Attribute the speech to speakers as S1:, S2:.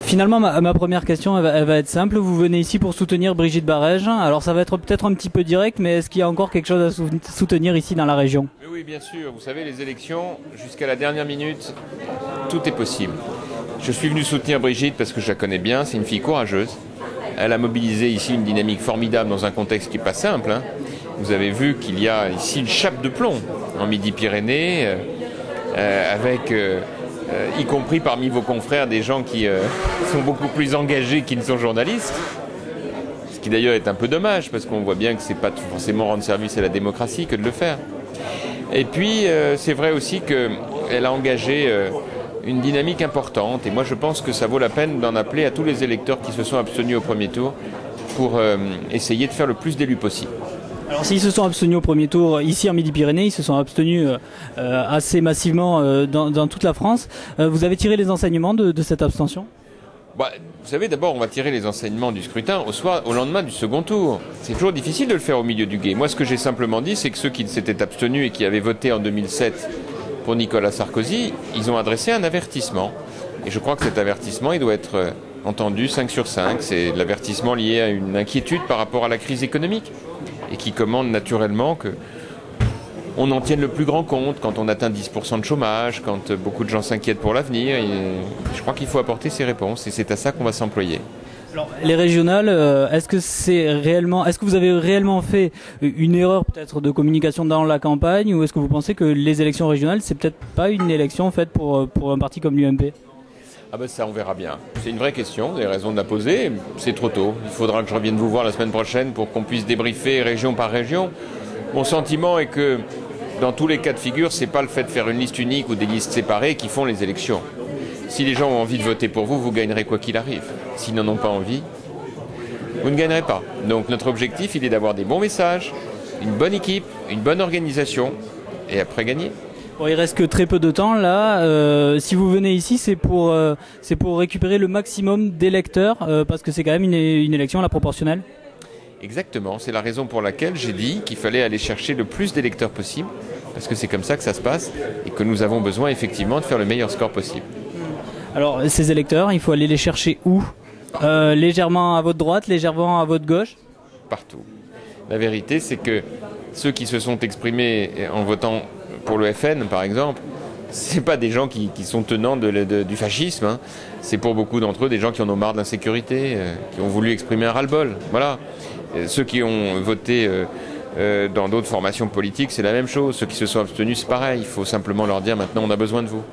S1: Finalement, ma première question, elle va être simple. Vous venez ici pour soutenir Brigitte Barège. Alors ça va être peut-être un petit peu direct, mais est-ce qu'il y a encore quelque chose à soutenir ici dans la région?
S2: Oui, bien sûr. Vous savez, les élections, jusqu'à la dernière minute, tout est possible. Je suis venu soutenir Brigitte parce que je la connais bien. C'est une fille courageuse. Elle a mobilisé ici une dynamique formidable dans un contexte qui n'est pas simple, hein. Vous avez vu qu'il y a ici une chape de plomb en Midi-Pyrénées, avec, y compris parmi vos confrères, des gens qui sont beaucoup plus engagés qu'ils ne sont journalistes. Ce qui d'ailleurs est un peu dommage, parce qu'on voit bien que ce n'est pas forcément rendre service à la démocratie que de le faire. Et puis, c'est vrai aussi qu'elle a engagé une dynamique importante. Et moi, je pense que ça vaut la peine d'en appeler à tous les électeurs qui se sont abstenus au premier tour pour essayer de faire le plus d'élus possible.
S1: Alors s'ils se sont abstenus au premier tour ici en Midi-Pyrénées, ils se sont abstenus assez massivement dans toute la France. Vous avez tiré les enseignements de cette abstention?
S2: Vous savez, d'abord, on va tirer les enseignements du scrutin au lendemain du second tour. C'est toujours difficile de le faire au milieu du gué. Moi, ce que j'ai simplement dit, c'est que ceux qui s'étaient abstenus et qui avaient voté en 2007 pour Nicolas Sarkozy, ils ont adressé un avertissement. Et je crois que cet avertissement, il doit être entendu 5 sur 5. C'est l'avertissement lié à une inquiétude par rapport à la crise économique et qui commande naturellement qu'on en tienne le plus grand compte quand on atteint 10% de chômage, quand beaucoup de gens s'inquiètent pour l'avenir. Et je crois qu'il faut apporter ces réponses et c'est à ça qu'on va s'employer.
S1: Alors, les régionales, est-ce que vous avez réellement fait une erreur peut-être de communication dans la campagne, ou est-ce que vous pensez que les élections régionales, c'est peut-être pas une élection faite pour un parti comme l'UMP?
S2: Ça, on verra bien. C'est une vraie question, vous avez raison de la poser. C'est trop tôt. Il faudra que je revienne vous voir la semaine prochaine pour qu'on puisse débriefer région par région. Mon sentiment est que dans tous les cas de figure, c'est pas le fait de faire une liste unique ou des listes séparées qui font les élections. Si les gens ont envie de voter pour vous, vous gagnerez quoi qu'il arrive. S'ils n'en ont pas envie, vous ne gagnerez pas. Donc notre objectif, il est d'avoir des bons messages, une bonne équipe, une bonne organisation, et après gagner.
S1: Bon, il reste que très peu de temps là. Si vous venez ici, c'est pour récupérer le maximum d'électeurs, parce que c'est quand même une élection à la proportionnelle.
S2: Exactement, c'est la raison pour laquelle j'ai dit qu'il fallait aller chercher le plus d'électeurs possible, parce que c'est comme ça que ça se passe, et que nous avons besoin effectivement de faire le meilleur score possible.
S1: Alors ces électeurs, il faut aller les chercher où? Légèrement à votre droite, légèrement à votre gauche?
S2: Partout. La vérité, c'est que ceux qui se sont exprimés en votant pour le FN, par exemple, c'est pas des gens qui sont tenants du fascisme, hein. C'est pour beaucoup d'entre eux des gens qui en ont marre de l'insécurité, qui ont voulu exprimer un ras-le-bol. Voilà. Ceux qui ont voté dans d'autres formations politiques, c'est la même chose. Ceux qui se sont abstenus, c'est pareil. Il faut simplement leur dire maintenant on a besoin de vous.